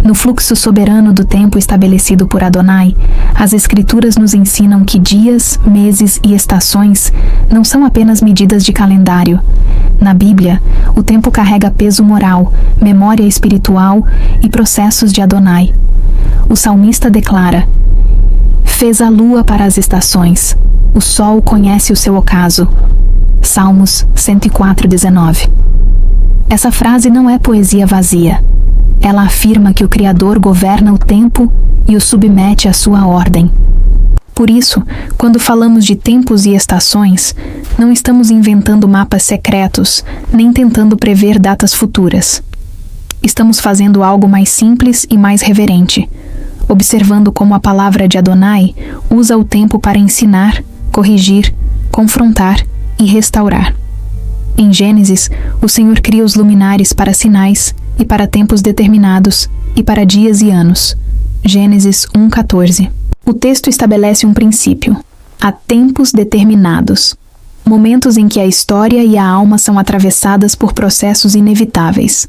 No fluxo soberano do tempo estabelecido por Adonai, as Escrituras nos ensinam que dias, meses e estações não são apenas medidas de calendário. Na Bíblia, o tempo carrega peso moral, memória espiritual e processos de Adonai. O salmista declara: fez a lua para as estações, o sol conhece o seu ocaso. Salmos 104:19. Essa frase não é poesia vazia. Ela afirma que o Criador governa o tempo e o submete à sua ordem. Por isso, quando falamos de tempos e estações, não estamos inventando mapas secretos, nem tentando prever datas futuras. Estamos fazendo algo mais simples e mais reverente, observando como a palavra de Adonai usa o tempo para ensinar, corrigir, confrontar e restaurar. Em Gênesis, o Senhor cria os luminares para sinais e para tempos determinados e para dias e anos. Gênesis 1:14. O texto estabelece um princípio: há tempos determinados, momentos em que a história e a alma são atravessadas por processos inevitáveis.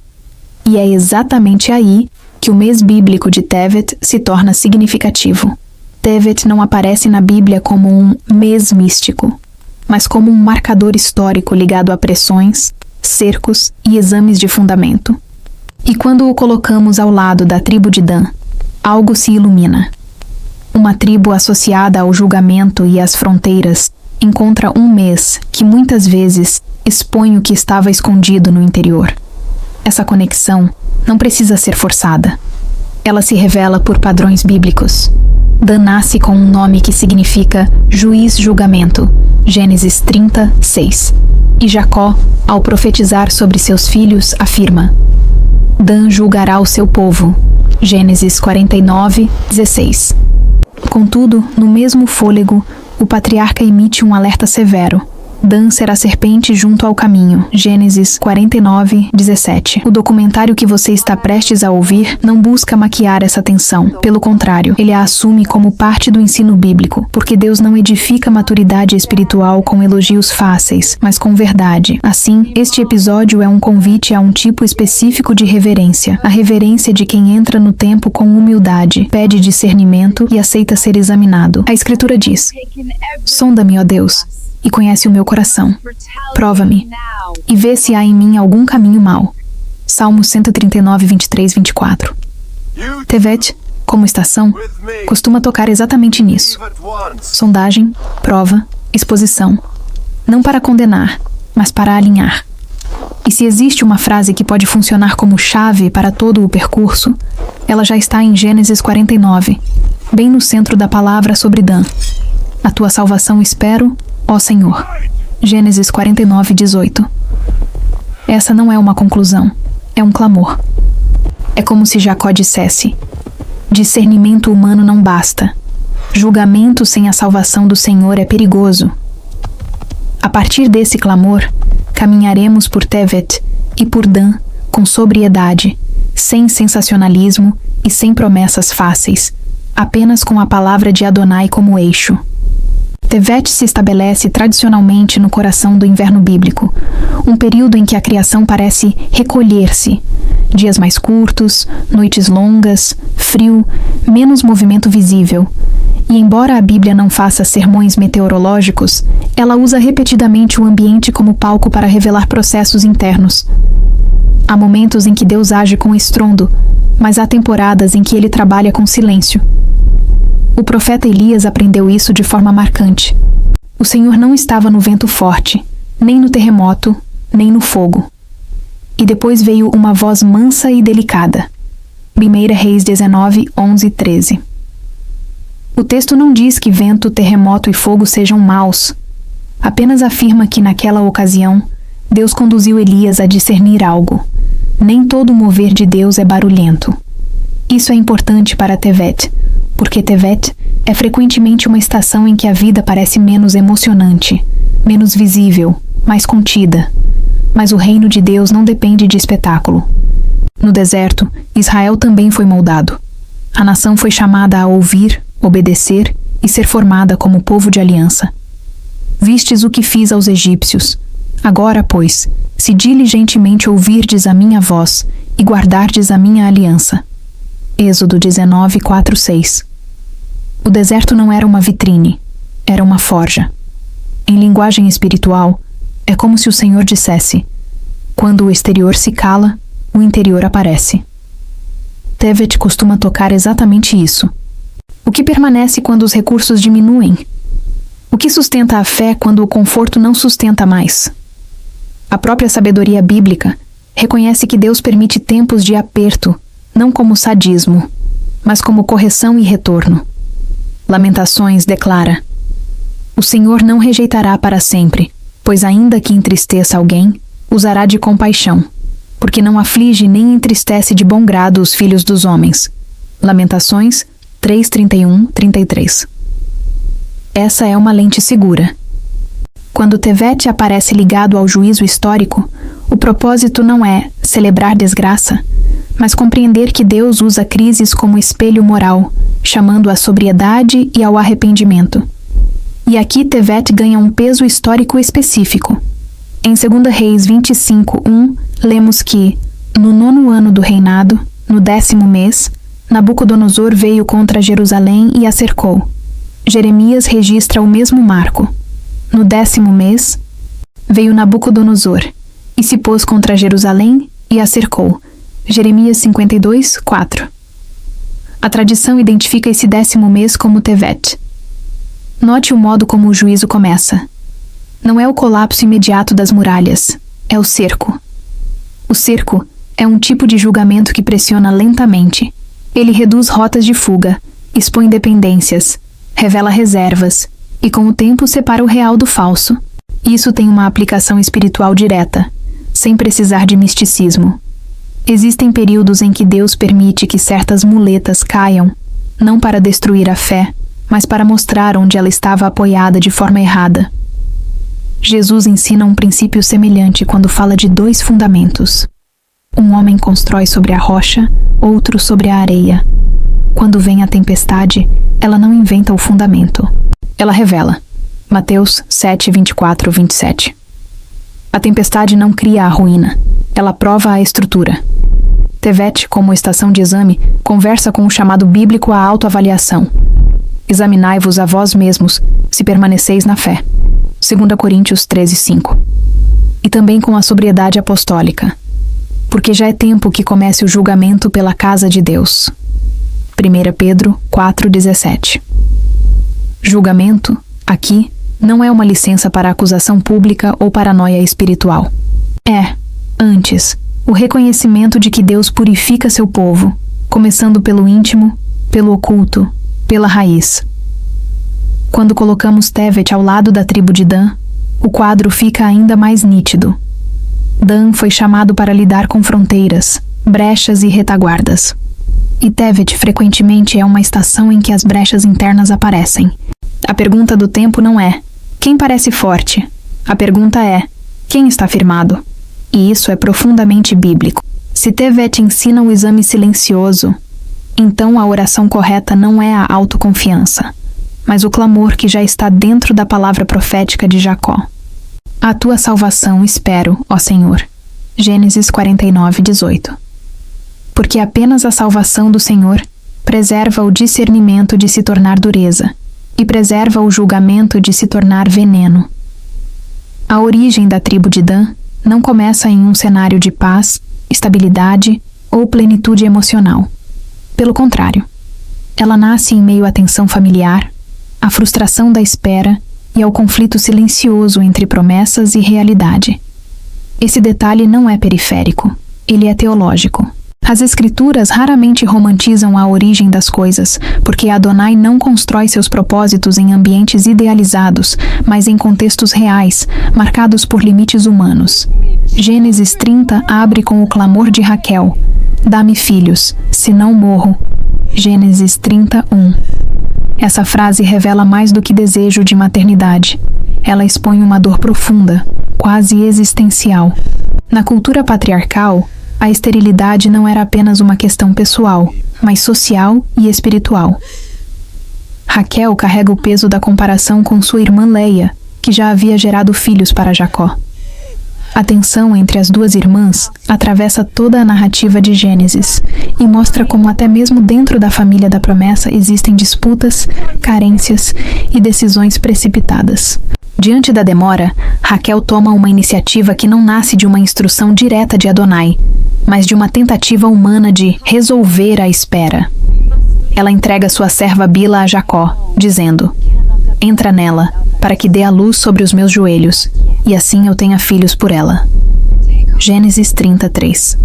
E é exatamente aí que o mês bíblico de Tevet se torna significativo. Tevet não aparece na Bíblia como um mês místico, mas como um marcador histórico ligado a pressões, cercos e exames de fundamento. E quando o colocamos ao lado da tribo de Dan, algo se ilumina. Uma tribo associada ao julgamento e às fronteiras encontra um mês que muitas vezes expõe o que estava escondido no interior. Essa conexão não precisa ser forçada. Ela se revela por padrões bíblicos. Dan nasce com um nome que significa juiz-julgamento, Gênesis 30:6. E Jacó, ao profetizar sobre seus filhos, afirma: Dan julgará o seu povo, Gênesis 49:16. Contudo, no mesmo fôlego, o patriarca emite um alerta severo: Dan será serpente junto ao caminho, Gênesis 49:17. O documentário que você está prestes a ouvir não busca maquiar essa tensão. Pelo contrário, ele a assume como parte do ensino bíblico, porque Deus não edifica maturidade espiritual com elogios fáceis, mas com verdade. Assim, este episódio é um convite a um tipo específico de reverência, a reverência de quem entra no tempo com humildade, pede discernimento e aceita ser examinado. A Escritura diz: sonda-me, ó Deus, e conhece o meu coração. Prova-me, e vê se há em mim algum caminho mau. Salmo 139, 23, 24. Tevet, como estação, costuma tocar exatamente nisso. Sondagem, prova, exposição. Não para condenar, mas para alinhar. E se existe uma frase que pode funcionar como chave para todo o percurso, ela já está em Gênesis 49, bem no centro da palavra sobre Dan. A tua salvação espero, ó Senhor. Gênesis 49:18. Essa não é uma conclusão, é um clamor. É como se Jacó dissesse: discernimento humano não basta. Julgamento sem a salvação do Senhor é perigoso. A partir desse clamor, caminharemos por Tevet e por Dan com sobriedade, sem sensacionalismo e sem promessas fáceis, apenas com a palavra de Adonai como eixo. Tevet se estabelece tradicionalmente no coração do inverno bíblico, um período em que a criação parece recolher-se. Dias mais curtos, noites longas, frio, menos movimento visível. E embora a Bíblia não faça sermões meteorológicos, ela usa repetidamente o ambiente como palco para revelar processos internos. Há momentos em que Deus age com estrondo, mas há temporadas em que ele trabalha com silêncio. O profeta Elias aprendeu isso de forma marcante. O Senhor não estava no vento forte, nem no terremoto, nem no fogo. E depois veio uma voz mansa e delicada. 1 Reis 19, 11, 13. O texto não diz que vento, terremoto e fogo sejam maus. Apenas afirma que naquela ocasião, Deus conduziu Elias a discernir algo. Nem todo o mover de Deus é barulhento. Isso é importante para Tevet, porque Tevet é frequentemente uma estação em que a vida parece menos emocionante, menos visível, mais contida. Mas o reino de Deus não depende de espetáculo. No deserto, Israel também foi moldado. A nação foi chamada a ouvir, obedecer e ser formada como povo de aliança. Vistes o que fiz aos egípcios. Agora, pois, se diligentemente ouvirdes a minha voz e guardardes a minha aliança. Êxodo 19, 4, 6. O deserto não era uma vitrine, era uma forja. Em linguagem espiritual, é como se o Senhor dissesse: quando o exterior se cala, o interior aparece. Tevet costuma tocar exatamente isso. O que permanece quando os recursos diminuem? O que sustenta a fé quando o conforto não sustenta mais? A própria sabedoria bíblica reconhece que Deus permite tempos de aperto, não como sadismo, mas como correção e retorno. Lamentações declara: o Senhor não rejeitará para sempre, pois ainda que entristeça alguém, usará de compaixão, porque não aflige nem entristece de bom grado os filhos dos homens. Lamentações 3:31, 33. Essa é uma lente segura. Quando Tevet aparece ligado ao juízo histórico, o propósito não é celebrar desgraça, mas compreender que Deus usa crises como espelho moral, chamando à sobriedade e ao arrependimento. E aqui Tevet ganha um peso histórico específico. Em 2 Reis 25:1, lemos que, no 9º ano do reinado, no 10º mês, Nabucodonosor veio contra Jerusalém e a cercou. Jeremias registra o mesmo marco. No 10º mês, veio Nabucodonosor e se pôs contra Jerusalém e a cercou. Jeremias 52, 4. A tradição identifica esse 10º mês como Tevet. Note o modo como o juízo começa. Não é o colapso imediato das muralhas, é o cerco. O cerco é um tipo de julgamento que pressiona lentamente. Ele reduz rotas de fuga, expõe dependências, revela reservas e com o tempo separa o real do falso. Isso tem uma aplicação espiritual direta, sem precisar de misticismo. Existem períodos em que Deus permite que certas muletas caiam, não para destruir a fé, mas para mostrar onde ela estava apoiada de forma errada. Jesus ensina um princípio semelhante quando fala de 2 fundamentos. Um homem constrói sobre a rocha, outro sobre a areia. Quando vem a tempestade, ela não inventa o fundamento. Ela revela. Mateus 7, 24, 27. A tempestade não cria a ruína, ela prova a estrutura. Tevet, como estação de exame, conversa com o chamado bíblico à autoavaliação. Examinai-vos a vós mesmos, se permaneceis na fé. 2 Coríntios 13, 5. E também com a sobriedade apostólica, porque já é tempo que comece o julgamento pela casa de Deus. 1 Pedro 4, 17. Julgamento, aqui, não é uma licença para acusação pública ou paranoia espiritual. É, antes, o reconhecimento de que Deus purifica seu povo, começando pelo íntimo, pelo oculto, pela raiz. Quando colocamos Tevet ao lado da tribo de Dan, o quadro fica ainda mais nítido. Dan foi chamado para lidar com fronteiras, brechas e retaguardas. E Tevet frequentemente é uma estação em que as brechas internas aparecem. A pergunta do tempo não é: quem parece forte? A pergunta é: quem está firmado? E isso é profundamente bíblico. Se Tevet ensina o exame silencioso, então a oração correta não é a autoconfiança, mas o clamor que já está dentro da palavra profética de Jacó. A tua salvação espero, ó Senhor. Gênesis 49, 18. Porque apenas a salvação do Senhor preserva o discernimento de se tornar dureza e preserva o julgamento de se tornar veneno. A origem da tribo de Dan não começa em um cenário de paz, estabilidade ou plenitude emocional. Pelo contrário, ela nasce em meio à tensão familiar, à frustração da espera e ao conflito silencioso entre promessas e realidade. Esse detalhe não é periférico, ele é teológico. As Escrituras raramente romantizam a origem das coisas, porque Adonai não constrói seus propósitos em ambientes idealizados, mas em contextos reais, marcados por limites humanos. Gênesis 30 abre com o clamor de Raquel: dá-me filhos, senão morro. Gênesis 30:1. Essa frase revela mais do que desejo de maternidade. Ela expõe uma dor profunda, quase existencial. Na cultura patriarcal, a esterilidade não era apenas uma questão pessoal, mas social e espiritual. Raquel carrega o peso da comparação com sua irmã Leia, que já havia gerado filhos para Jacó. A tensão entre as duas irmãs atravessa toda a narrativa de Gênesis e mostra como até mesmo dentro da família da promessa existem disputas, carências e decisões precipitadas. Diante da demora, Raquel toma uma iniciativa que não nasce de uma instrução direta de Adonai, mas de uma tentativa humana de resolver a espera. Ela entrega sua serva Bila a Jacó, dizendo: "Entra nela, para que dê a luz sobre os meus joelhos, e assim eu tenha filhos por ela." Gênesis 33.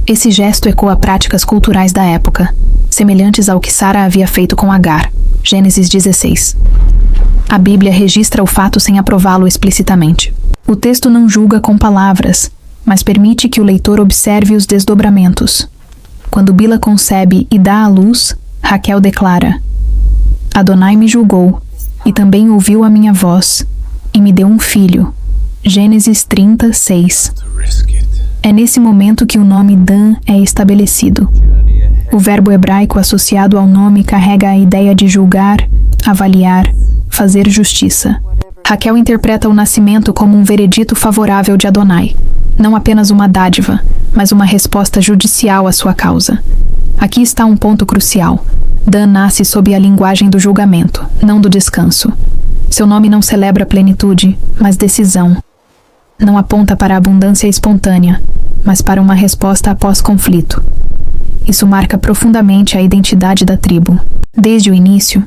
Esse gesto ecoa práticas culturais da época, semelhantes ao que Sara havia feito com Agar. Gênesis 16. A Bíblia registra o fato sem aprová-lo explicitamente. O texto não julga com palavras, mas permite que o leitor observe os desdobramentos. Quando Bila concebe e dá à luz, Raquel declara: "Adonai me julgou, e também ouviu a minha voz, e me deu um filho." Gênesis 36. É nesse momento que o nome Dan é estabelecido. O verbo hebraico associado ao nome carrega a ideia de julgar, avaliar, fazer justiça. Raquel interpreta o nascimento como um veredito favorável de Adonai, não apenas uma dádiva, mas uma resposta judicial à sua causa. Aqui está um ponto crucial. Dan nasce sob a linguagem do julgamento, não do descanso. Seu nome não celebra plenitude, mas decisão. Não aponta para a abundância espontânea, mas para uma resposta após conflito. Isso marca profundamente a identidade da tribo. Desde o início,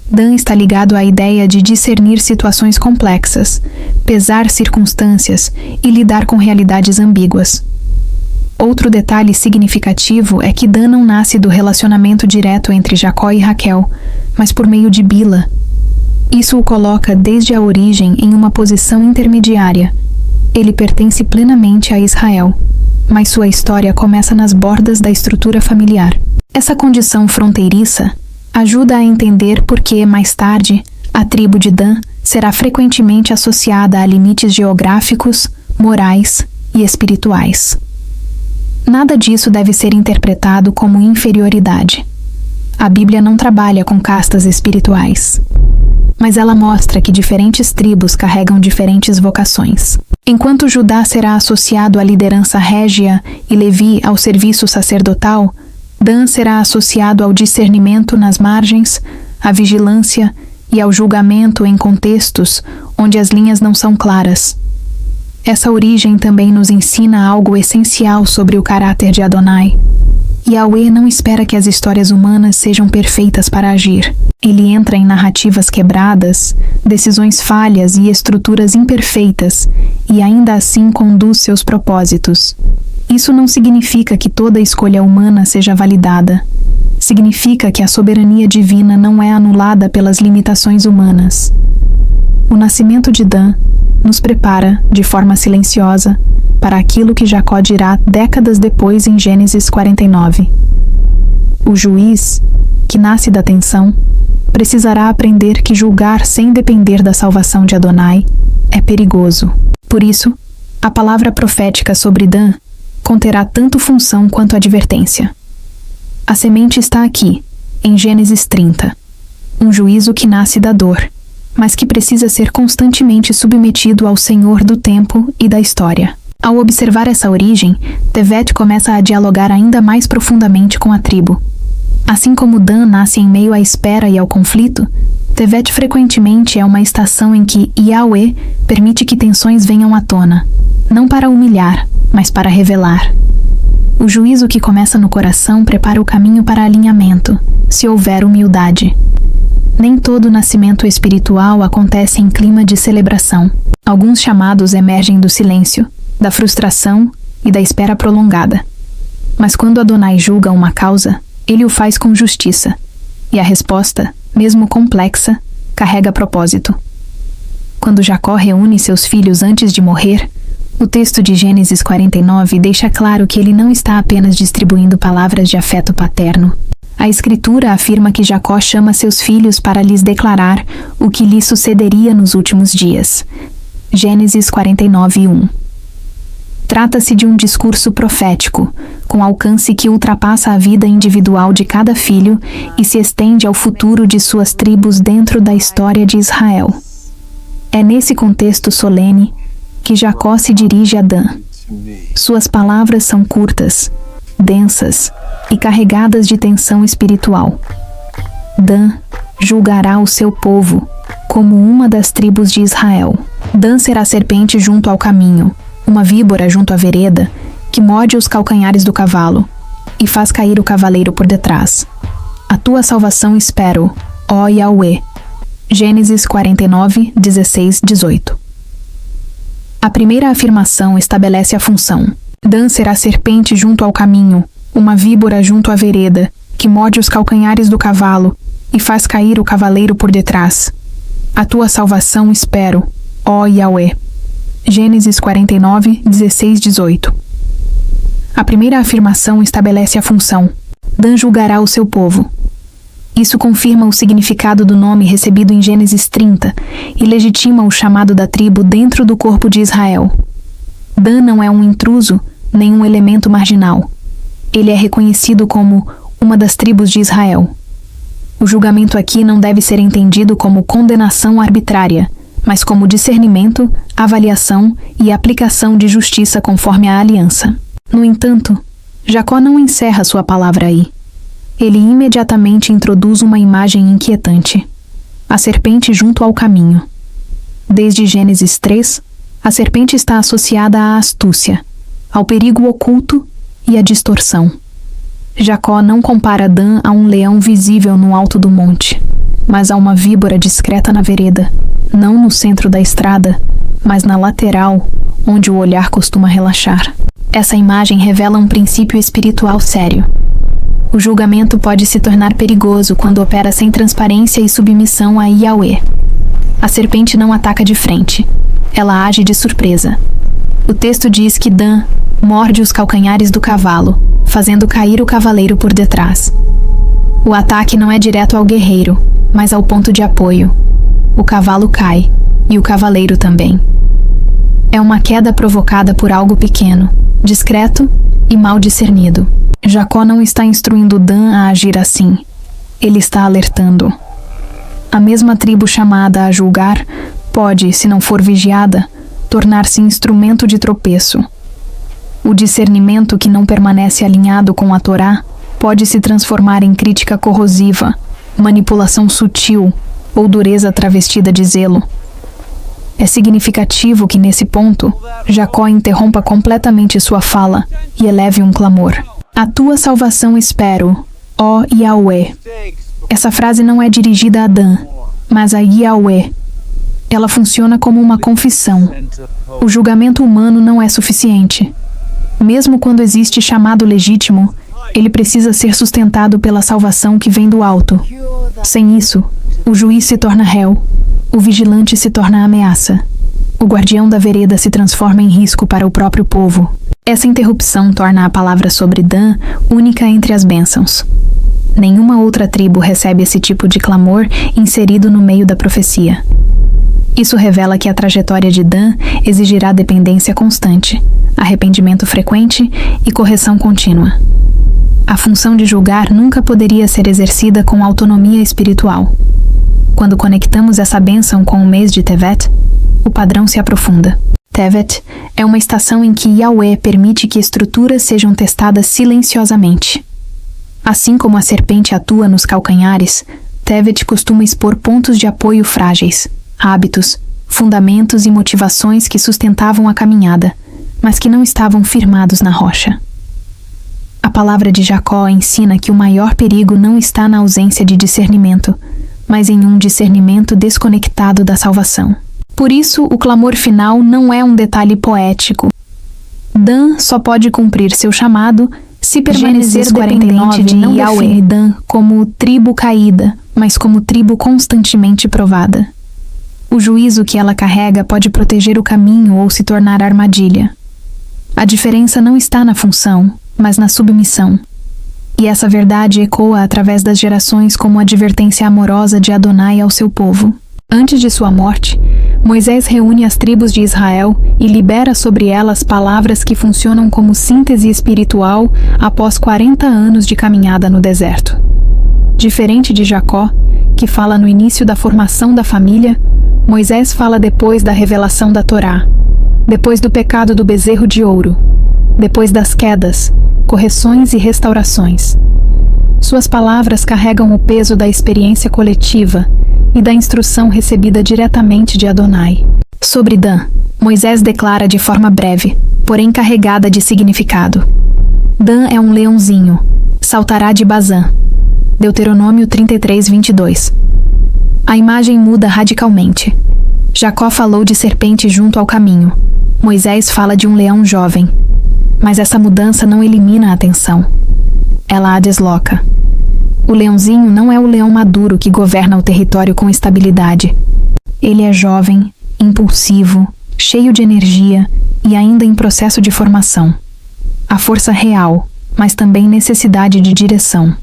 Dan está ligado à ideia de discernir situações complexas, pesar circunstâncias e lidar com realidades ambíguas. Outro detalhe significativo é que Dan não nasce do relacionamento direto entre Jacó e Raquel, mas por meio de Bila. Isso o coloca desde a origem em uma posição intermediária. Ele pertence plenamente a Israel, mas sua história começa nas bordas da estrutura familiar. Essa condição fronteiriça ajuda a entender por que, mais tarde, a tribo de Dan será frequentemente associada a limites geográficos, morais e espirituais. Nada disso deve ser interpretado como inferioridade. A Bíblia não trabalha com castas espirituais, mas ela mostra que diferentes tribos carregam diferentes vocações. Enquanto Judá será associado à liderança régia e Levi ao serviço sacerdotal, Dan será associado ao discernimento nas margens, à vigilância e ao julgamento em contextos onde as linhas não são claras. Essa origem também nos ensina algo essencial sobre o caráter de Adonai. Yahweh não espera que as histórias humanas sejam perfeitas para agir. Ele entra em narrativas quebradas, decisões falhas e estruturas imperfeitas, e ainda assim conduz seus propósitos. Isso não significa que toda escolha humana seja validada. Significa que a soberania divina não é anulada pelas limitações humanas. O nascimento de Dan nos prepara, de forma silenciosa, para aquilo que Jacó dirá décadas depois em Gênesis 49. O juiz, que nasce da tensão, precisará aprender que julgar sem depender da salvação de Adonai é perigoso. Por isso, a palavra profética sobre Dan conterá tanto função quanto advertência. A semente está aqui, em Gênesis 30, um juízo que nasce da dor, mas que precisa ser constantemente submetido ao Senhor do tempo e da história. Ao observar essa origem, Tevet começa a dialogar ainda mais profundamente com a tribo. Assim como Dan nasce em meio à espera e ao conflito, Tevet frequentemente é uma estação em que Yahweh permite que tensões venham à tona, não para humilhar, mas para revelar. O juízo que começa no coração prepara o caminho para alinhamento, se houver humildade. Nem todo nascimento espiritual acontece em clima de celebração. Alguns chamados emergem do silêncio, da frustração e da espera prolongada. Mas quando Adonai julga uma causa, ele o faz com justiça, e a resposta, mesmo complexa, carrega propósito. Quando Jacó reúne seus filhos antes de morrer, o texto de Gênesis 49 deixa claro que ele não está apenas distribuindo palavras de afeto paterno. A Escritura afirma que Jacó chama seus filhos para lhes declarar o que lhes sucederia nos últimos dias. Gênesis 49:1. Trata-se de um discurso profético, com alcance que ultrapassa a vida individual de cada filho e se estende ao futuro de suas tribos dentro da história de Israel. É nesse contexto solene, que Jacó se dirige a Dan. Suas palavras são curtas, densas e carregadas de tensão espiritual. Dan julgará o seu povo como uma das tribos de Israel. Dan será serpente junto ao caminho, uma víbora junto à vereda, que morde os calcanhares do cavalo e faz cair o cavaleiro por detrás. A tua salvação espero, ó Yahweh. Gênesis 49, 16, 18. A primeira afirmação estabelece a função. Dan será serpente junto ao caminho, uma víbora junto à vereda, que morde os calcanhares do cavalo e faz cair o cavaleiro por detrás. A tua salvação espero, ó Yahweh. Gênesis 49, 16, 18. A primeira afirmação estabelece a função. Dan julgará o seu povo. Isso confirma o significado do nome recebido em Gênesis 30 e legitima o chamado da tribo dentro do corpo de Israel. Dan não é um intruso, nem um elemento marginal. Ele é reconhecido como uma das tribos de Israel. O julgamento aqui não deve ser entendido como condenação arbitrária, mas como discernimento, avaliação e aplicação de justiça conforme a aliança. No entanto, Jacó não encerra sua palavra aí. Ele imediatamente introduz uma imagem inquietante: a serpente junto ao caminho. Desde Gênesis 3, a serpente está associada à astúcia, ao perigo oculto e à distorção. Jacó não compara Dan a um leão visível no alto do monte, mas a uma víbora discreta na vereda, não no centro da estrada, mas na lateral, onde o olhar costuma relaxar. Essa imagem revela um princípio espiritual sério. O julgamento pode se tornar perigoso quando opera sem transparência e submissão a Yahweh. A serpente não ataca de frente. Ela age de surpresa. O texto diz que Dan morde os calcanhares do cavalo, fazendo cair o cavaleiro por detrás. O ataque não é direto ao guerreiro, mas ao ponto de apoio. O cavalo cai, e o cavaleiro também. É uma queda provocada por algo pequeno, discreto e mal discernido. Jacó não está instruindo Dan a agir assim. Ele está alertando. A mesma tribo chamada a julgar pode, se não for vigiada, tornar-se instrumento de tropeço. O discernimento que não permanece alinhado com a Torá pode se transformar em crítica corrosiva, manipulação sutil ou dureza travestida de zelo. É significativo que, nesse ponto, Jacó interrompa completamente sua fala e eleve um clamor. A tua salvação espero, ó Yahweh. Essa frase não é dirigida a Dan, mas a Yahweh. Ela funciona como uma confissão. O julgamento humano não é suficiente. Mesmo quando existe chamado legítimo, ele precisa ser sustentado pela salvação que vem do alto. Sem isso, o juiz se torna réu, o vigilante se torna ameaça. O guardião da vereda se transforma em risco para o próprio povo. Essa interrupção torna a palavra sobre Dan única entre as bênçãos. Nenhuma outra tribo recebe esse tipo de clamor inserido no meio da profecia. Isso revela que a trajetória de Dan exigirá dependência constante, arrependimento frequente e correção contínua. A função de julgar nunca poderia ser exercida com autonomia espiritual. Quando conectamos essa bênção com o mês de Tevet, o padrão se aprofunda. Tevet é uma estação em que Yahweh permite que estruturas sejam testadas silenciosamente. Assim como a serpente atua nos calcanhares, Tevet costuma expor pontos de apoio frágeis, hábitos, fundamentos e motivações que sustentavam a caminhada, mas que não estavam firmados na rocha. A palavra de Jacó ensina que o maior perigo não está na ausência de discernimento, mas em um discernimento desconectado da salvação. Por isso, o clamor final não é um detalhe poético. Dan só pode cumprir seu chamado se permanecer dependente de Yahweh. Dan como tribo caída, mas como tribo constantemente provada. O juízo que ela carrega pode proteger o caminho ou se tornar armadilha. A diferença não está na função, mas na submissão. E essa verdade ecoa através das gerações como advertência amorosa de Adonai ao seu povo. Antes de sua morte, Moisés reúne as tribos de Israel e libera sobre elas palavras que funcionam como síntese espiritual após 40 anos de caminhada no deserto. Diferente de Jacó, que fala no início da formação da família, Moisés fala depois da revelação da Torá. Depois do pecado do bezerro de ouro, depois das quedas, correções e restaurações. Suas palavras carregam o peso da experiência coletiva e da instrução recebida diretamente de Adonai. Sobre Dan, Moisés declara de forma breve, porém carregada de significado: Dan é um leãozinho, saltará de Bazã. Deuteronômio 33:22. A imagem muda radicalmente. Jacó falou de serpente junto ao caminho. Moisés fala de um leão jovem. Mas essa mudança não elimina a atenção. Ela a desloca. O leãozinho não é o leão maduro que governa o território com estabilidade. Ele é jovem, impulsivo, cheio de energia e ainda em processo de formação. A força real, mas também necessidade de direção.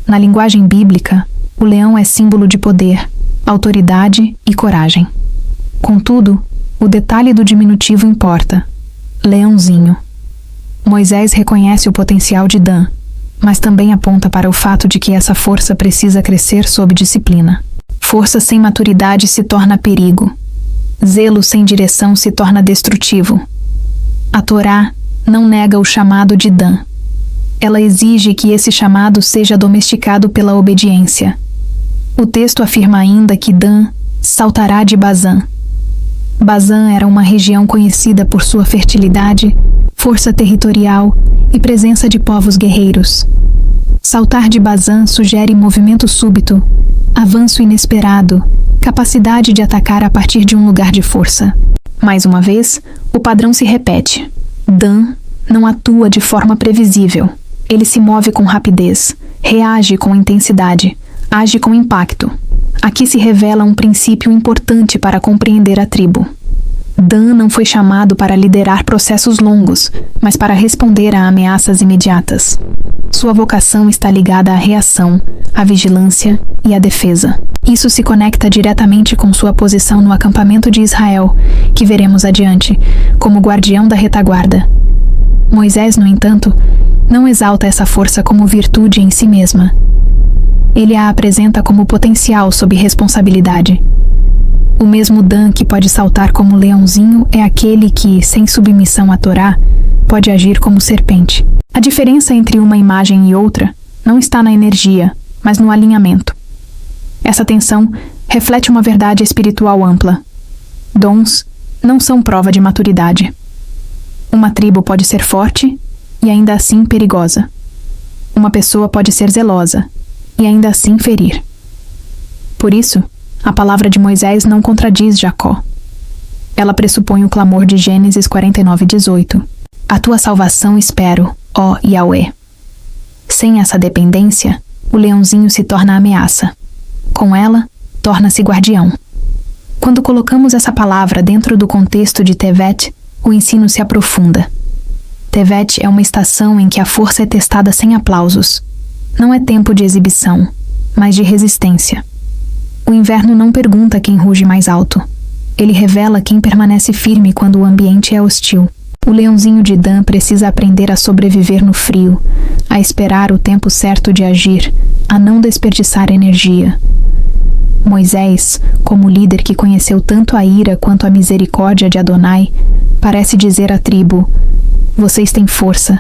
Na linguagem bíblica, o leão é símbolo de poder, autoridade e coragem. Contudo, o detalhe do diminutivo importa: leãozinho. Moisés reconhece o potencial de Dan, mas também aponta para o fato de que essa força precisa crescer sob disciplina. Força sem maturidade se torna perigo. Zelo sem direção se torna destrutivo. A Torá não nega o chamado de Dan. Ela exige que esse chamado seja domesticado pela obediência. O texto afirma ainda que Dan saltará de Bazã. Bazã era uma região conhecida por sua fertilidade, força territorial e presença de povos guerreiros. Saltar de Bazã sugere movimento súbito, avanço inesperado, capacidade de atacar a partir de um lugar de força. Mais uma vez, o padrão se repete. Dan não atua de forma previsível. Ele se move com rapidez, reage com intensidade, age com impacto. Aqui se revela um princípio importante para compreender a tribo. Dan não foi chamado para liderar processos longos, mas para responder a ameaças imediatas. Sua vocação está ligada à reação, à vigilância e à defesa. Isso se conecta diretamente com sua posição no acampamento de Israel, que veremos adiante, como guardião da retaguarda. Moisés, no entanto, não exalta essa força como virtude em si mesma. Ele a apresenta como potencial sob responsabilidade. O mesmo Dan que pode saltar como leãozinho é aquele que, sem submissão à Torá, pode agir como serpente. A diferença entre uma imagem e outra não está na energia, mas no alinhamento. Essa tensão reflete uma verdade espiritual ampla. Dons não são prova de maturidade. Uma tribo pode ser forte e ainda assim perigosa. Uma pessoa pode ser zelosa e ainda assim ferir. Por isso, a palavra de Moisés não contradiz Jacó. Ela pressupõe o clamor de Gênesis 49:18. A tua salvação espero, ó Yahweh. Sem essa dependência, o leãozinho se torna ameaça. Com ela, torna-se guardião. Quando colocamos essa palavra dentro do contexto de Tevet, o ensino se aprofunda. Tevet é uma estação em que a força é testada sem aplausos. Não é tempo de exibição, mas de resistência. O inverno não pergunta quem ruge mais alto. Ele revela quem permanece firme quando o ambiente é hostil. O leãozinho de Dan precisa aprender a sobreviver no frio, a esperar o tempo certo de agir, a não desperdiçar energia. Moisés, como líder que conheceu tanto a ira quanto a misericórdia de Adonai, parece dizer à tribo: vocês têm força,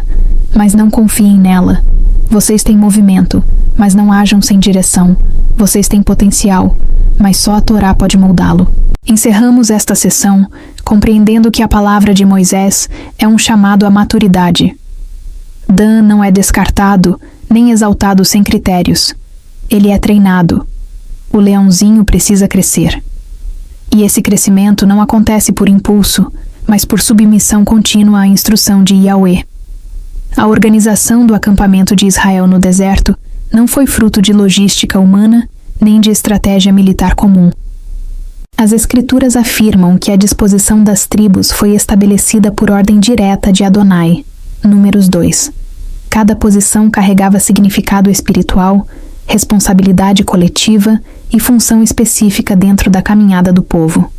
mas não confiem nela. Vocês têm movimento, mas não ajam sem direção. Vocês têm potencial, mas só a Torá pode moldá-lo. Encerramos esta sessão compreendendo que a palavra de Moisés é um chamado à maturidade. Dan não é descartado, nem exaltado sem critérios. Ele é treinado. O leãozinho precisa crescer. E esse crescimento não acontece por impulso, mas por submissão contínua à instrução de Yahweh. A organização do acampamento de Israel no deserto não foi fruto de logística humana nem de estratégia militar comum. As Escrituras afirmam que a disposição das tribos foi estabelecida por ordem direta de Adonai. Números 2. Cada posição carregava significado espiritual, responsabilidade coletiva e função específica dentro da caminhada do povo.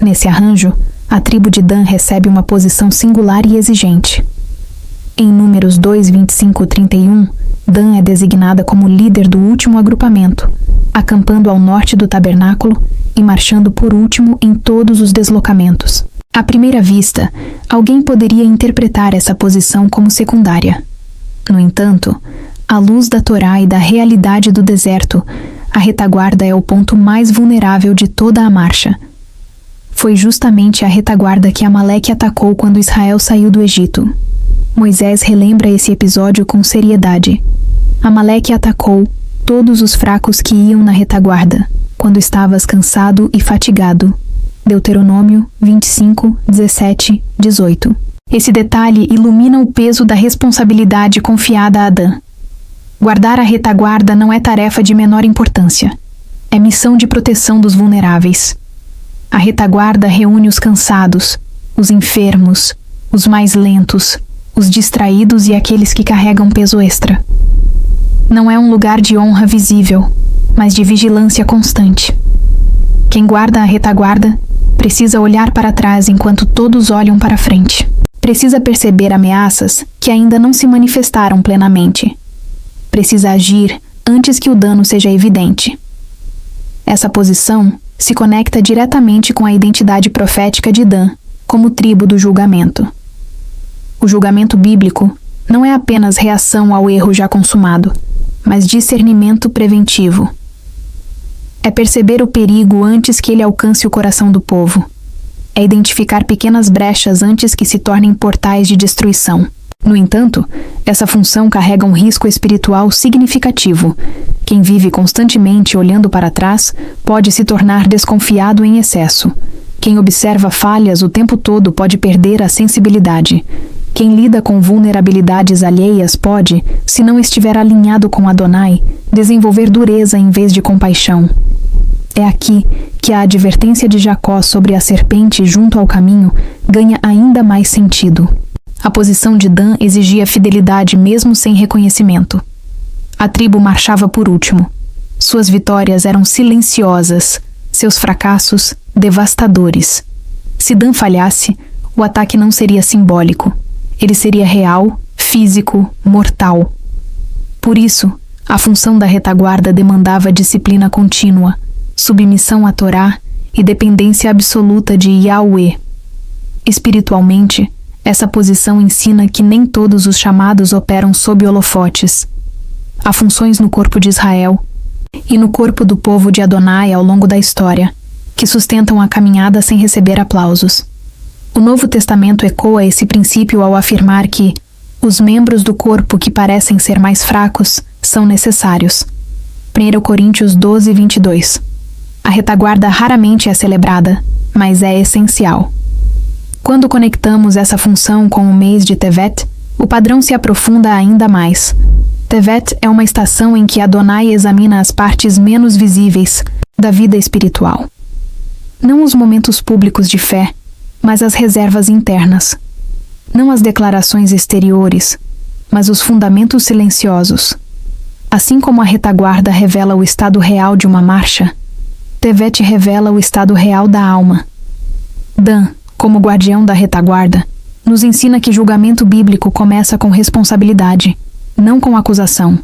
Nesse arranjo, a tribo de Dan recebe uma posição singular e exigente. Em Números 2, 25-31, Dan é designada como líder do último agrupamento, acampando ao norte do tabernáculo e marchando por último em todos os deslocamentos. À primeira vista, alguém poderia interpretar essa posição como secundária. No entanto, à luz da Torá e da realidade do deserto, a retaguarda é o ponto mais vulnerável de toda a marcha. Foi justamente a retaguarda que Amaleque atacou quando Israel saiu do Egito. Moisés relembra esse episódio com seriedade. Amaleque atacou todos os fracos que iam na retaguarda, quando estavas cansado e fatigado. Deuteronômio 25, 17, 18. Esse detalhe ilumina o peso da responsabilidade confiada a Adã. Guardar a retaguarda não é tarefa de menor importância. É missão de proteção dos vulneráveis. A retaguarda reúne os cansados, os enfermos, os mais lentos, os distraídos e aqueles que carregam peso extra. Não é um lugar de honra visível, mas de vigilância constante. Quem guarda a retaguarda precisa olhar para trás enquanto todos olham para frente. Precisa perceber ameaças que ainda não se manifestaram plenamente. Precisa agir antes que o dano seja evidente. Essa posição se conecta diretamente com a identidade profética de Dan, como tribo do julgamento. O julgamento bíblico não é apenas reação ao erro já consumado, mas discernimento preventivo. É perceber o perigo antes que ele alcance o coração do povo. É identificar pequenas brechas antes que se tornem portais de destruição. No entanto, essa função carrega um risco espiritual significativo. Quem vive constantemente olhando para trás pode se tornar desconfiado em excesso. Quem observa falhas o tempo todo pode perder a sensibilidade. Quem lida com vulnerabilidades alheias pode, se não estiver alinhado com Adonai, desenvolver dureza em vez de compaixão. É aqui que a advertência de Jacó sobre a serpente junto ao caminho ganha ainda mais sentido. A posição de Dan exigia fidelidade mesmo sem reconhecimento. A tribo marchava por último. Suas vitórias eram silenciosas, seus fracassos devastadores. Se Dan falhasse, o ataque não seria simbólico. Ele seria real, físico, mortal. Por isso, a função da retaguarda demandava disciplina contínua, submissão à Torá e dependência absoluta de Yahweh. Espiritualmente, essa posição ensina que nem todos os chamados operam sob holofotes. Há funções no corpo de Israel e no corpo do povo de Adonai ao longo da história, que sustentam a caminhada sem receber aplausos. O Novo Testamento ecoa esse princípio ao afirmar que os membros do corpo que parecem ser mais fracos são necessários. 1 Coríntios 12, 22. A retaguarda raramente é celebrada, mas é essencial. Quando conectamos essa função com o mês de Tevet, o padrão se aprofunda ainda mais. Tevet é uma estação em que Adonai examina as partes menos visíveis da vida espiritual. Não os momentos públicos de fé, mas as reservas internas. Não as declarações exteriores, mas os fundamentos silenciosos. Assim como a retaguarda revela o estado real de uma marcha, Tevet revela o estado real da alma. Dan, como guardião da retaguarda, nos ensina que julgamento bíblico começa com responsabilidade, não com acusação.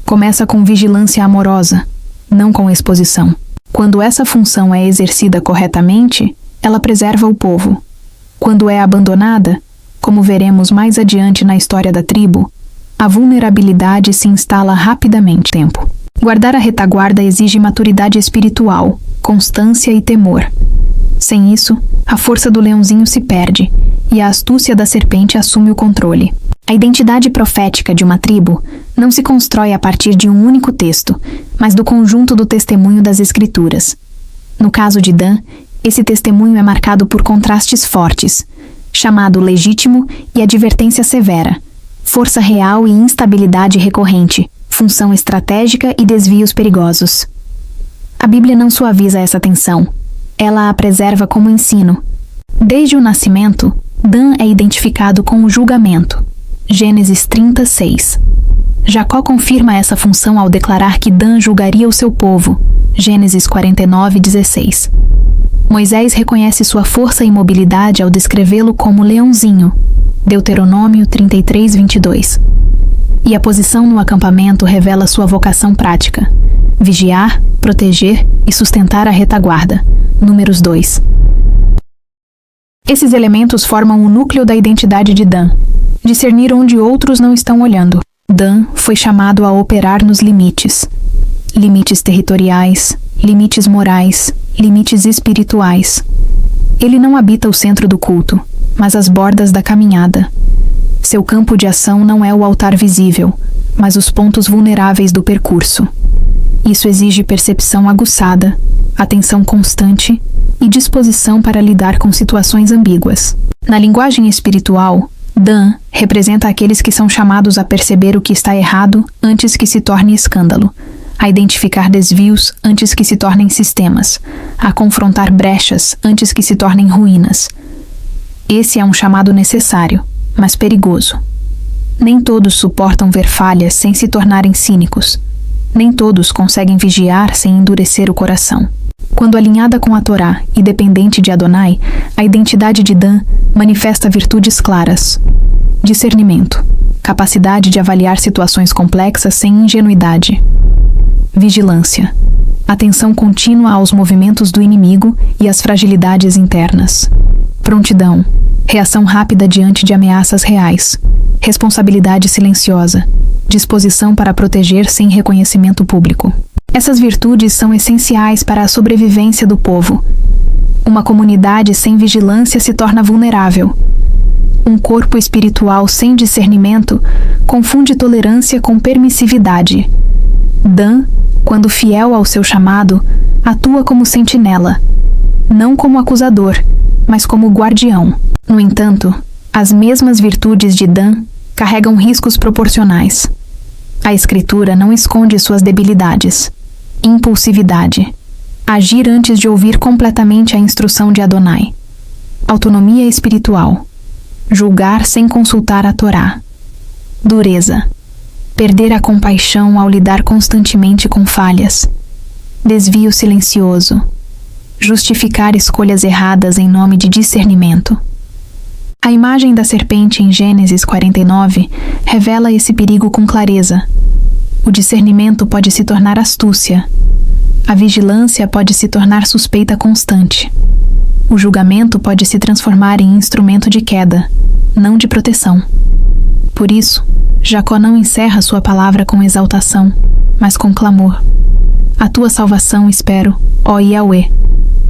Começa com vigilância amorosa, não com exposição. Quando essa função é exercida corretamente, ela preserva o povo. Quando é abandonada, como veremos mais adiante na história da tribo, a vulnerabilidade se instala rapidamente. Guardar a retaguarda exige maturidade espiritual, constância e temor. Sem isso, a força do leãozinho se perde e a astúcia da serpente assume o controle. A identidade profética de uma tribo não se constrói a partir de um único texto, mas do conjunto do testemunho das Escrituras. No caso de Dan, esse testemunho é marcado por contrastes fortes, chamado legítimo e advertência severa, força real e instabilidade recorrente, função estratégica e desvios perigosos. A Bíblia não suaviza essa tensão. Ela a preserva como ensino. Desde o nascimento, Dan é identificado com o julgamento. Gênesis 36. Jacó confirma essa função ao declarar que Dan julgaria o seu povo. Gênesis 49, 16. Moisés reconhece sua força e mobilidade ao descrevê-lo como leãozinho. Deuteronômio 33, 22. E a posição no acampamento revela sua vocação prática: vigiar, proteger e sustentar a retaguarda. Números 2. Esses elementos formam o núcleo da identidade de Dan. Discernir onde outros não estão olhando. Dan foi chamado a operar nos limites. Limites territoriais, limites morais, limites espirituais. Ele não habita o centro do culto, mas as bordas da caminhada. Seu campo de ação não é o altar visível, mas os pontos vulneráveis do percurso. Isso exige percepção aguçada, atenção constante e disposição para lidar com situações ambíguas. Na linguagem espiritual, Dan representa aqueles que são chamados a perceber o que está errado antes que se torne escândalo, a identificar desvios antes que se tornem sistemas, a confrontar brechas antes que se tornem ruínas. Esse é um chamado necessário, mas perigoso. Nem todos suportam ver falhas sem se tornarem cínicos. Nem todos conseguem vigiar sem endurecer o coração. Quando alinhada com a Torá e dependente de Adonai, a identidade de Dan manifesta virtudes claras: discernimento, capacidade de avaliar situações complexas sem ingenuidade; vigilância, atenção contínua aos movimentos do inimigo e às fragilidades internas; prontidão, reação rápida diante de ameaças reais; responsabilidade silenciosa, disposição para proteger sem reconhecimento público. Essas virtudes são essenciais para a sobrevivência do povo. Uma comunidade sem vigilância se torna vulnerável. Um corpo espiritual sem discernimento confunde tolerância com permissividade. Dan, quando fiel ao seu chamado, atua como sentinela, não como acusador, mas como guardião. No entanto, as mesmas virtudes de Dan carregam riscos proporcionais. A Escritura não esconde suas debilidades. Impulsividade. Agir antes de ouvir completamente a instrução de Adonai. Autonomia espiritual. Julgar sem consultar a Torá. Dureza. Perder a compaixão ao lidar constantemente com falhas. Desvio silencioso. Justificar escolhas erradas em nome de discernimento. A imagem da serpente em Gênesis 49 revela esse perigo com clareza. O discernimento pode se tornar astúcia. A vigilância pode se tornar suspeita constante. O julgamento pode se transformar em instrumento de queda, não de proteção. Por isso, Jacó não encerra sua palavra com exaltação, mas com clamor. A tua salvação espero, ó Yahweh.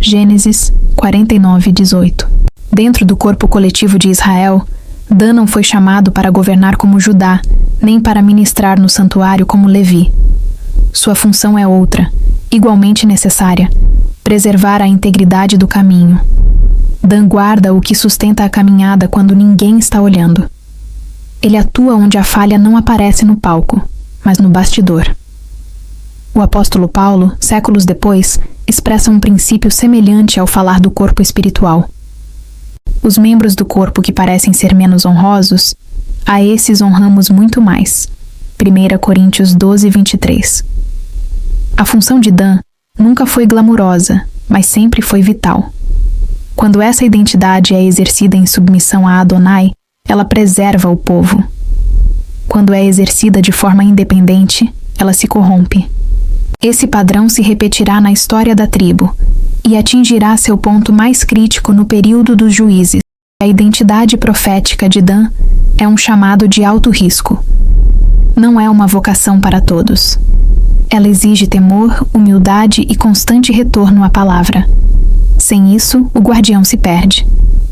Gênesis 49:18. Dentro do corpo coletivo de Israel, Dan não foi chamado para governar como Judá, nem para ministrar no santuário como Levi. Sua função é outra, igualmente necessária: preservar a integridade do caminho. Dan guarda o que sustenta a caminhada quando ninguém está olhando. Ele atua onde a falha não aparece no palco, mas no bastidor. O apóstolo Paulo, séculos depois, expressa um princípio semelhante ao falar do corpo espiritual. Os membros do corpo que parecem ser menos honrosos, a esses honramos muito mais. 1 Coríntios 12:23. A função de Dan nunca foi glamurosa, mas sempre foi vital. Quando essa identidade é exercida em submissão a Adonai, ela preserva o povo. Quando é exercida de forma independente, ela se corrompe. Esse padrão se repetirá na história da tribo e atingirá seu ponto mais crítico no período dos juízes. A identidade profética de Dan é um chamado de alto risco. Não é uma vocação para todos. Ela exige temor, humildade e constante retorno à palavra. Sem isso, o guardião se perde.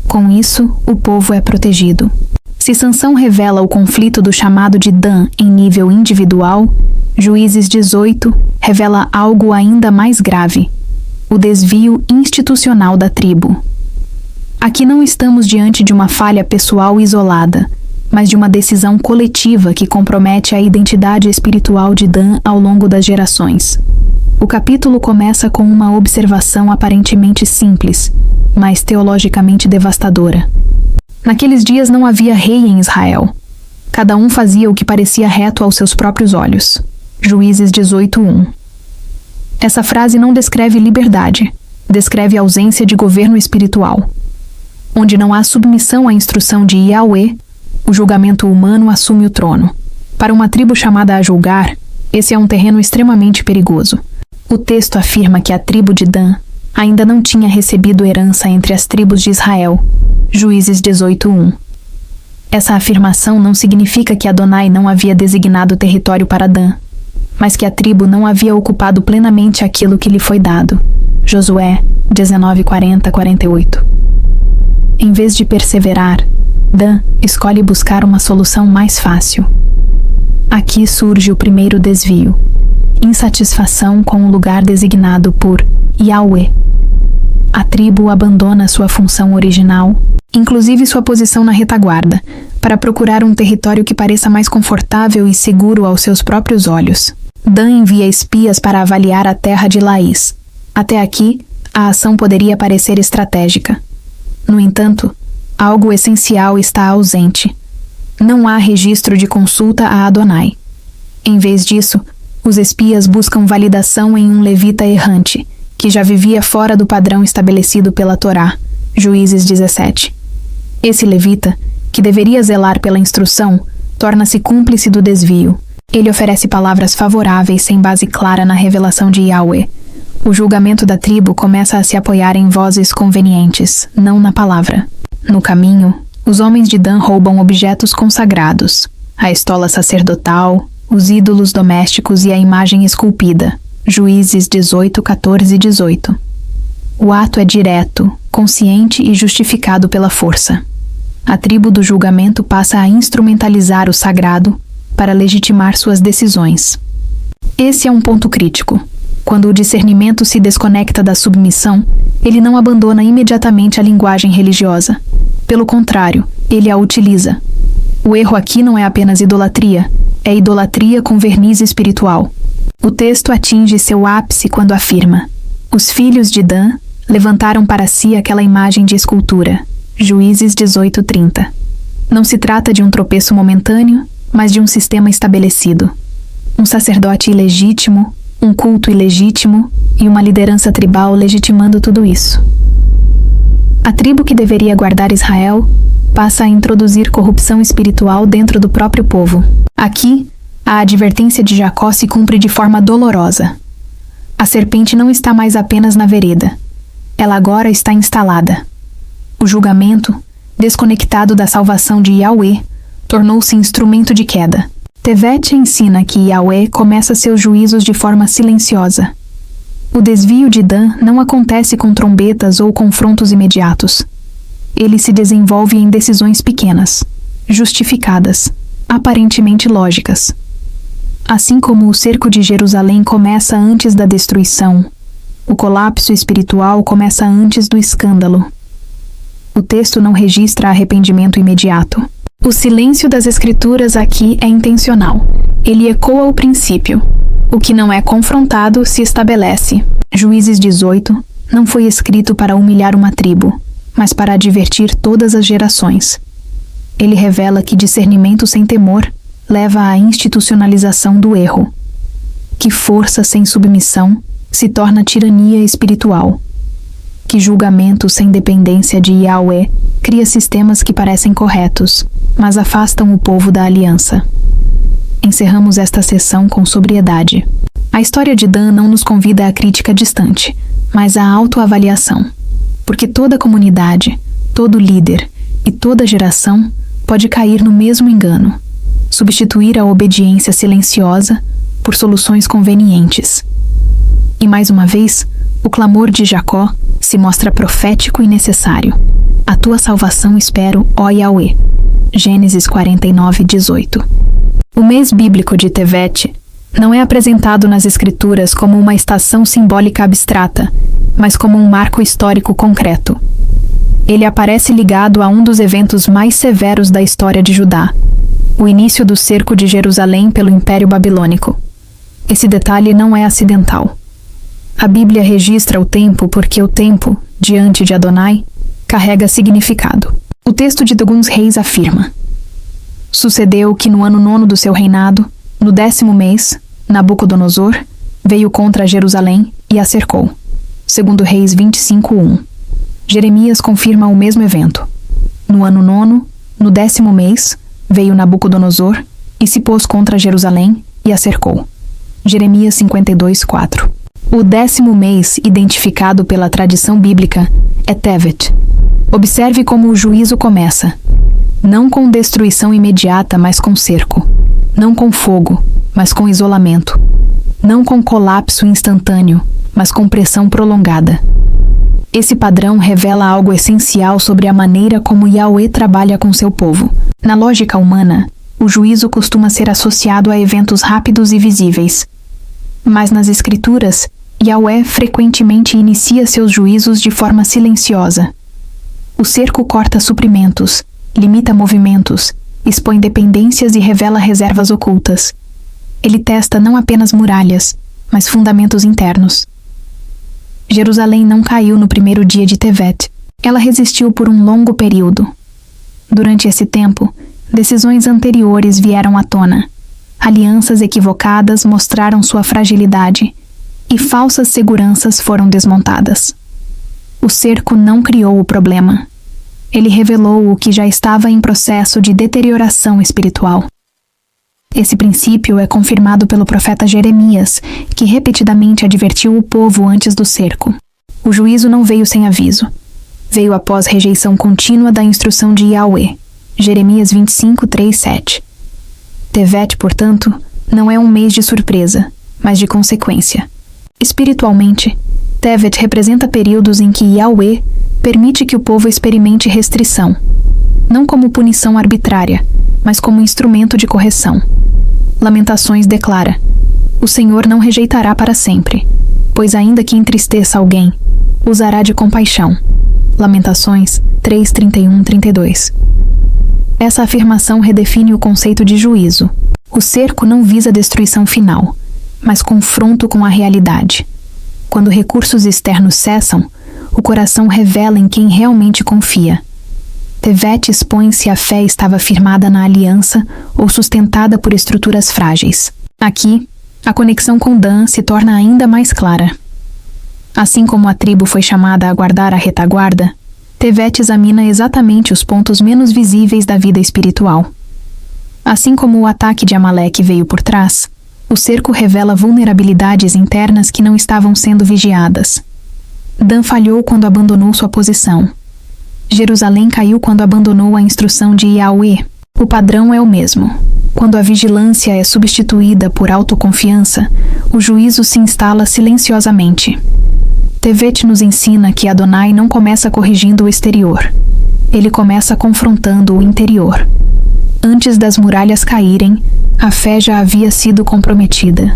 Com isso, o povo é protegido. Se Sansão revela o conflito do chamado de Dan em nível individual, Juízes 18 revela algo ainda mais grave: o desvio institucional da tribo. Aqui não estamos diante de uma falha pessoal isolada, mas de uma decisão coletiva que compromete a identidade espiritual de Dan ao longo das gerações. O capítulo começa com uma observação aparentemente simples, mas teologicamente devastadora. Naqueles dias não havia rei em Israel. Cada um fazia o que parecia reto aos seus próprios olhos. Juízes 18:1. Essa frase não descreve liberdade, descreve ausência de governo espiritual. Onde não há submissão à instrução de Yahweh, o julgamento humano assume o trono. Para uma tribo chamada a julgar, esse é um terreno extremamente perigoso. O texto afirma que a tribo de Dan ainda não tinha recebido herança entre as tribos de Israel. Juízes 18:1. Essa afirmação não significa que Adonai não havia designado território para Dan, mas que a tribo não havia ocupado plenamente aquilo que lhe foi dado. Josué 19:40-48. Em vez de perseverar, Dan escolhe buscar uma solução mais fácil. Aqui surge o primeiro desvio: insatisfação com o lugar designado por Yahweh. A tribo abandona sua função original, inclusive sua posição na retaguarda, para procurar um território que pareça mais confortável e seguro aos seus próprios olhos. Dan envia espias para avaliar a terra de Laís. Até aqui, a ação poderia parecer estratégica. No entanto, algo essencial está ausente. Não há registro de consulta a Adonai. Em vez disso, os espias buscam validação em um levita errante, que já vivia fora do padrão estabelecido pela Torá. Juízes 17. Esse levita, que deveria zelar pela instrução, torna-se cúmplice do desvio. Ele oferece palavras favoráveis sem base clara na revelação de Yahweh. O julgamento da tribo começa a se apoiar em vozes convenientes, não na palavra. No caminho, os homens de Dan roubam objetos consagrados: a estola sacerdotal, os ídolos domésticos e a imagem esculpida. Juízes 18:14-18. O ato é direto, consciente e justificado pela força. A tribo do julgamento passa a instrumentalizar o sagrado para legitimar suas decisões. Esse é um ponto crítico. Quando o discernimento se desconecta da submissão, ele não abandona imediatamente a linguagem religiosa. Pelo contrário, ele a utiliza. O erro aqui não é apenas idolatria, é idolatria com verniz espiritual. O texto atinge seu ápice quando afirma: os filhos de Dan levantaram para si aquela imagem de escultura. Juízes 18:30. Não se trata de um tropeço momentâneo, mas de um sistema estabelecido. Um sacerdote ilegítimo, um culto ilegítimo e uma liderança tribal legitimando tudo isso. A tribo que deveria guardar Israel passa a introduzir corrupção espiritual dentro do próprio povo. Aqui, a advertência de Jacó se cumpre de forma dolorosa. A serpente não está mais apenas na vereda. Ela agora está instalada. O julgamento, desconectado da salvação de Yahweh, tornou-se instrumento de queda. Tevet ensina que Yahweh começa seus juízos de forma silenciosa. O desvio de Dan não acontece com trombetas ou confrontos imediatos. Ele se desenvolve em decisões pequenas, justificadas, aparentemente lógicas. Assim como o cerco de Jerusalém começa antes da destruição, o colapso espiritual começa antes do escândalo. O texto não registra arrependimento imediato. O silêncio das Escrituras aqui é intencional. Ele ecoa o princípio. O que não é confrontado se estabelece. Juízes 18 não foi escrito para humilhar uma tribo, mas para advertir todas as gerações. Ele revela que discernimento sem temor leva à institucionalização do erro. Que força sem submissão se torna tirania espiritual. Que julgamento sem dependência de Yahweh cria sistemas que parecem corretos, mas afastam o povo da aliança. Encerramos esta sessão com sobriedade. A história de Dan não nos convida à crítica distante, mas à autoavaliação. Porque toda comunidade, todo líder e toda geração pode cair no mesmo engano: substituir a obediência silenciosa por soluções convenientes. E mais uma vez, o clamor de Jacó se mostra profético e necessário. A tua salvação espero, ó Yahweh. Gênesis 49:18. O mês bíblico de Tevet não é apresentado nas Escrituras como uma estação simbólica abstrata, mas como um marco histórico concreto. Ele aparece ligado a um dos eventos mais severos da história de Judá: o início do cerco de Jerusalém pelo Império Babilônico. Esse detalhe não é acidental. A Bíblia registra o tempo porque o tempo, diante de Adonai, carrega significado. O texto de 2 Reis afirma: sucedeu que no ano 9º do seu reinado, no 10º mês, Nabucodonosor veio contra Jerusalém e a cercou. 2 Reis 25:1. Jeremias confirma o mesmo evento. No ano 9º, no 10º mês, veio Nabucodonosor e se pôs contra Jerusalém e a cercou. Jeremias 52:4. O 10º mês, identificado pela tradição bíblica, é Tevet. Observe como o juízo começa. Não com destruição imediata, mas com cerco. Não com fogo, mas com isolamento. Não com colapso instantâneo, mas com pressão prolongada. Esse padrão revela algo essencial sobre a maneira como Yahweh trabalha com seu povo. Na lógica humana, o juízo costuma ser associado a eventos rápidos e visíveis. Mas nas Escrituras, Yahweh frequentemente inicia seus juízos de forma silenciosa. O cerco corta suprimentos, limita movimentos, expõe dependências e revela reservas ocultas. Ele testa não apenas muralhas, mas fundamentos internos. Jerusalém não caiu no primeiro dia de Tevet. Ela resistiu por um longo período. Durante esse tempo, decisões anteriores vieram à tona. Alianças equivocadas mostraram sua fragilidade e falsas seguranças foram desmontadas. O cerco não criou o problema. Ele revelou o que já estava em processo de deterioração espiritual. Esse princípio é confirmado pelo profeta Jeremias, que repetidamente advertiu o povo antes do cerco. O juízo não veio sem aviso. Veio após rejeição contínua da instrução de Yahweh. Jeremias 25, 3, 7. Tevet, portanto, não é um mês de surpresa, mas de consequência. Espiritualmente, Tevet representa períodos em que Yahweh permite que o povo experimente restrição, não como punição arbitrária, mas como instrumento de correção. Lamentações declara: o Senhor não rejeitará para sempre, pois ainda que entristeça alguém, usará de compaixão. Lamentações 3, 31, 32. Essa afirmação redefine o conceito de juízo. O cerco não visa destruição final, mas confronto com a realidade. Quando recursos externos cessam, o coração revela em quem realmente confia. Tevet expõe se a fé estava firmada na aliança ou sustentada por estruturas frágeis. Aqui, a conexão com Dan se torna ainda mais clara. Assim como a tribo foi chamada a guardar a retaguarda, Tevet examina exatamente os pontos menos visíveis da vida espiritual. Assim como o ataque de Amaleque veio por trás, o cerco revela vulnerabilidades internas que não estavam sendo vigiadas. Dan falhou quando abandonou sua posição. Jerusalém caiu quando abandonou a instrução de Yahweh. O padrão é o mesmo. Quando a vigilância é substituída por autoconfiança, o juízo se instala silenciosamente. Tevet nos ensina que Adonai não começa corrigindo o exterior. Ele começa confrontando o interior. Antes das muralhas caírem, a fé já havia sido comprometida.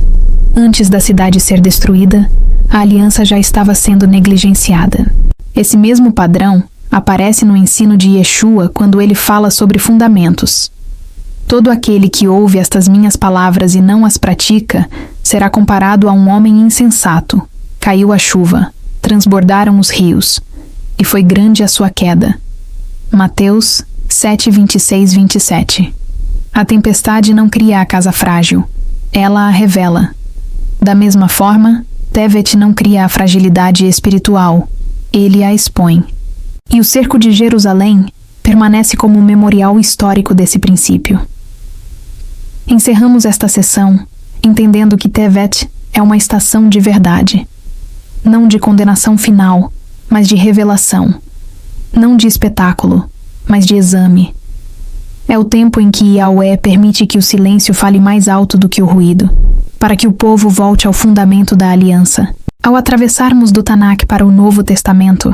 Antes da cidade ser destruída, a aliança já estava sendo negligenciada. Esse mesmo padrão aparece no ensino de Yeshua quando ele fala sobre fundamentos. Todo aquele que ouve estas minhas palavras e não as pratica será comparado a um homem insensato. Caiu a chuva, transbordaram os rios, e foi grande a sua queda. Mateus 7, 26, 27. A tempestade não cria a casa frágil, ela a revela. Da mesma forma, Tevet não cria a fragilidade espiritual, ele a expõe. E o cerco de Jerusalém permanece como um memorial histórico desse princípio. Encerramos esta sessão entendendo que Tevet é uma estação de verdade. Não de condenação final, mas de revelação. Não de espetáculo, mas de exame. É o tempo em que Yahweh permite que o silêncio fale mais alto do que o ruído, para que o povo volte ao fundamento da aliança. Ao atravessarmos do Tanakh para o Novo Testamento,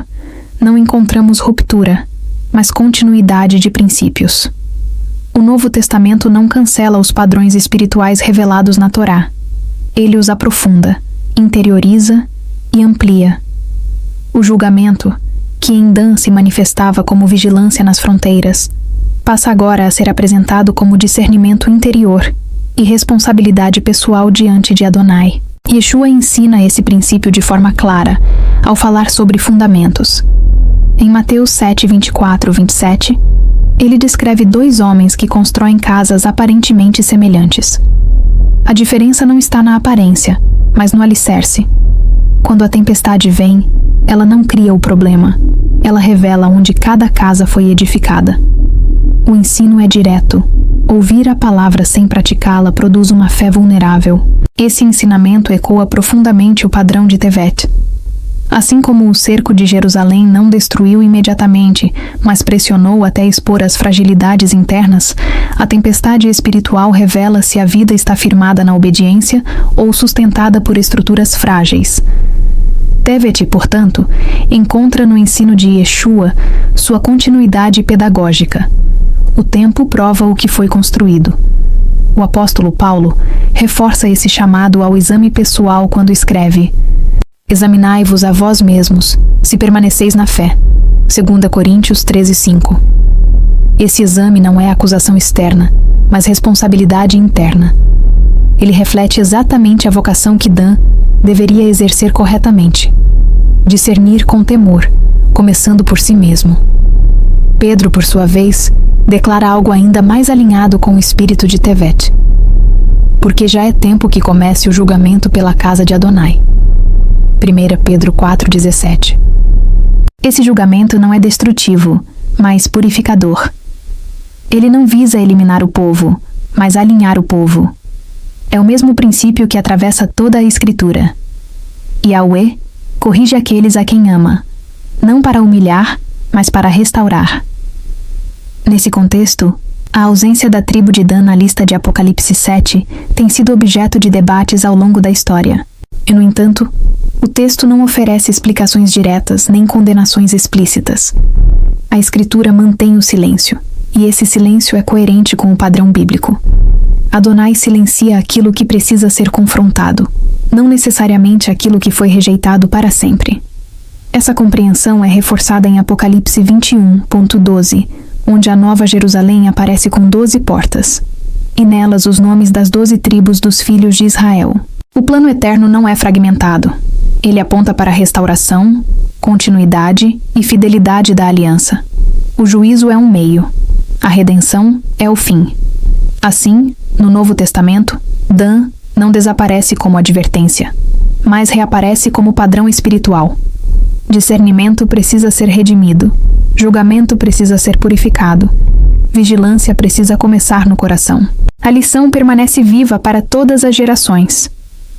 não encontramos ruptura, mas continuidade de princípios. O Novo Testamento não cancela os padrões espirituais revelados na Torá. Ele os aprofunda, interioriza e amplia. O julgamento, que em Dan se manifestava como vigilância nas fronteiras, passa agora a ser apresentado como discernimento interior e responsabilidade pessoal diante de Adonai. Yeshua ensina esse princípio de forma clara, ao falar sobre fundamentos. Em Mateus 7, 24, 27, ele descreve dois homens que constroem casas aparentemente semelhantes. A diferença não está na aparência, mas no alicerce. Quando a tempestade vem, ela não cria o problema, ela revela onde cada casa foi edificada. O ensino é direto. Ouvir a palavra sem praticá-la produz uma fé vulnerável. Esse ensinamento ecoa profundamente o padrão de Tevet. Assim como o cerco de Jerusalém não destruiu imediatamente, mas pressionou até expor as fragilidades internas, a tempestade espiritual revela se a vida está firmada na obediência ou sustentada por estruturas frágeis. Tevet, portanto, encontra no ensino de Yeshua sua continuidade pedagógica. O tempo prova o que foi construído. O apóstolo Paulo reforça esse chamado ao exame pessoal quando escreve: examinai-vos a vós mesmos, se permaneceis na fé. 2 Coríntios 13:5. Esse exame não é acusação externa, mas responsabilidade interna. Ele reflete exatamente a vocação que Dan deveria exercer corretamente: discernir com temor, começando por si mesmo. Pedro, por sua vez, declara algo ainda mais alinhado com o espírito de Tevet: porque já é tempo que comece o julgamento pela casa de Adonai. 1 Pedro 4,17. Esse julgamento não é destrutivo, mas purificador. Ele não visa eliminar o povo, mas alinhar o povo. É o mesmo princípio que atravessa toda a Escritura. Yahweh corrige aqueles a quem ama, não para humilhar, mas para restaurar. Nesse contexto, a ausência da tribo de Dan na lista de Apocalipse 7 tem sido objeto de debates ao longo da história. E, no entanto, o texto não oferece explicações diretas nem condenações explícitas. A Escritura mantém o silêncio, e esse silêncio é coerente com o padrão bíblico. Adonai silencia aquilo que precisa ser confrontado, não necessariamente aquilo que foi rejeitado para sempre. Essa compreensão é reforçada em Apocalipse 21:12, onde a Nova Jerusalém aparece com 12 portas, e nelas os nomes das 12 tribos dos filhos de Israel. O plano eterno não é fragmentado. Ele aponta para a restauração, continuidade e fidelidade da aliança. O juízo é um meio. A redenção é o fim. Assim, no Novo Testamento, Dan não desaparece como advertência, mas reaparece como padrão espiritual. Discernimento precisa ser redimido. Julgamento precisa ser purificado. Vigilância precisa começar no coração. A lição permanece viva para todas as gerações.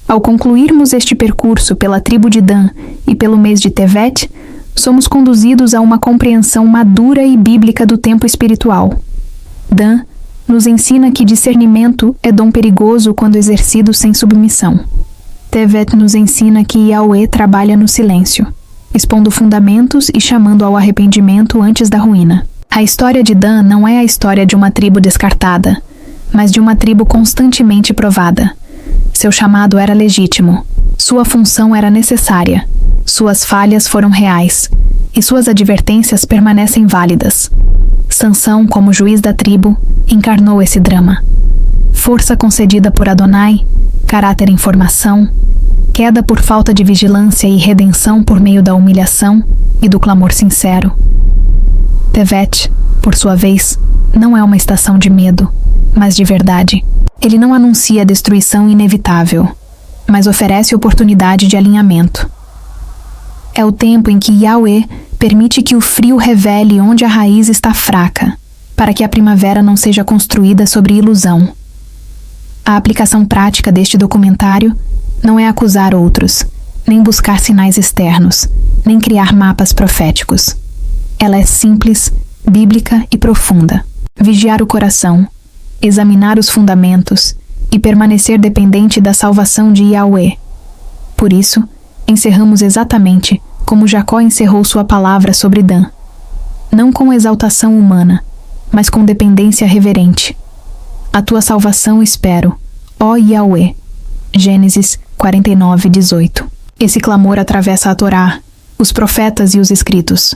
Ao concluirmos este percurso pela tribo de Dan e pelo mês de Tevet, somos conduzidos a uma compreensão madura e bíblica do tempo espiritual. Dan nos ensina que discernimento é dom perigoso quando exercido sem submissão. Tevet nos ensina que Yahweh trabalha no silêncio, expondo fundamentos e chamando ao arrependimento antes da ruína. A história de Dan não é a história de uma tribo descartada, mas de uma tribo constantemente provada. Seu chamado era legítimo, sua função era necessária, suas falhas foram reais, e suas advertências permanecem válidas. Sansão, como juiz da tribo, encarnou esse drama. Força concedida por Adonai, caráter em formação, queda por falta de vigilância e redenção por meio da humilhação e do clamor sincero. Tevet, por sua vez, não é uma estação de medo, mas de verdade. Ele não anuncia a destruição inevitável, mas oferece oportunidade de alinhamento. É o tempo em que Yahweh permite que o frio revele onde a raiz está fraca, para que a primavera não seja construída sobre ilusão. A aplicação prática deste documentário não é acusar outros, nem buscar sinais externos, nem criar mapas proféticos. Ela é simples, bíblica e profunda. Vigiar o coração, examinar os fundamentos e permanecer dependente da salvação de Yahweh. Por isso, encerramos exatamente como Jacó encerrou sua palavra sobre Dan. Não com exaltação humana, mas com dependência reverente. A tua salvação espero, ó Yahweh. Gênesis 49:18. Esse clamor atravessa a Torá, os profetas e os escritos.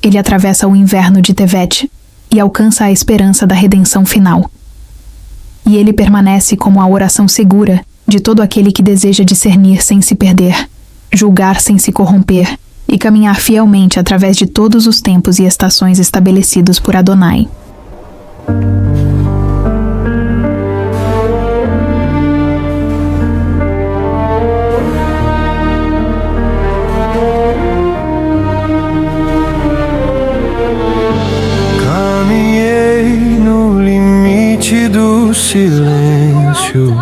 Ele atravessa o inverno de Tevet e alcança a esperança da redenção final. E ele permanece como a oração segura de todo aquele que deseja discernir sem se perder, julgar sem se corromper e caminhar fielmente através de todos os tempos e estações estabelecidos por Adonai. Caminhei no limite do silêncio,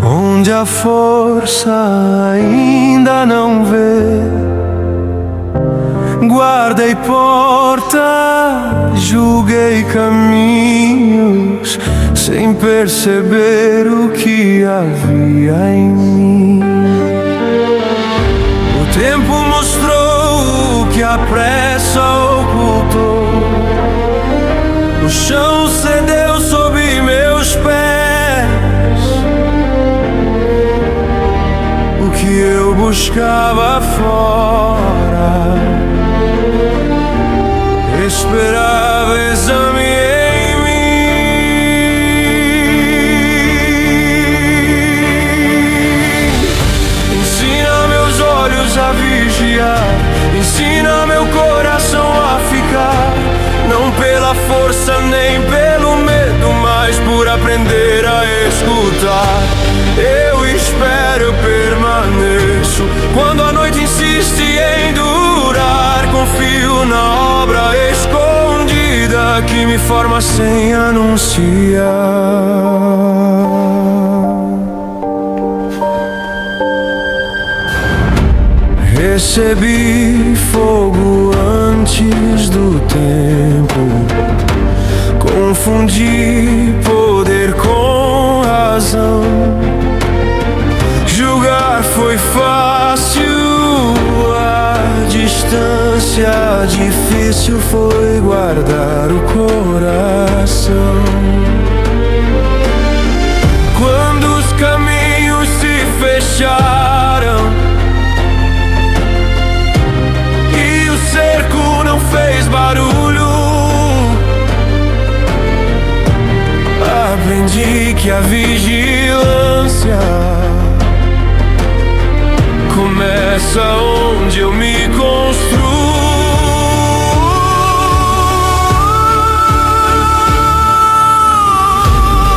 onde onde a força ainda não vê. Guardei portas, julguei caminhos, sem perceber o que havia em mim. O tempo mostrou o que a pressa ocultou. O chão cedeu sob meus pés. O que eu buscava fora, esperava exame em mim. Ensina meus olhos a vigiar, ensina meu coração a ficar, não pela força nem pelo medo, mas por aprender a escutar. Eu espero, eu permaneço. Quando a noite insiste em durar, confio na obra escondida que me forma sem anunciar. Recebi fogo antes do tempo, confundi poder com razão. Julgar foi fácil, a distância difícil foi guardar o coração. Quando os caminhos se fecharam e o cerco não fez barulho, aprendi que a vigilância começa onde eu me construo.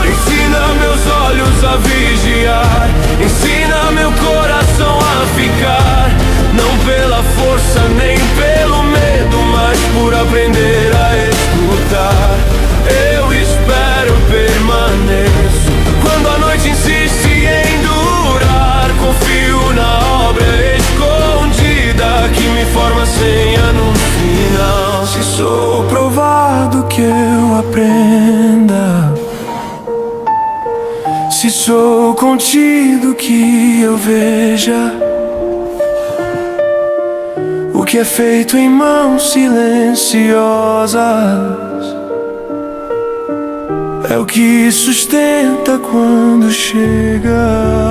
Ensina meus olhos a vigiar, ensina meu coração a ficar, não pela força nem pelo medo, mas por aprender a escutar. Eu espero, permaneço. Quando a noite insiste em durar, confio na obra escondida que me forma sem anúncio final. Se sou provado, que eu aprenda. Se sou contido, que eu veja o que é feito em mãos silenciosas. É o que sustenta quando chega.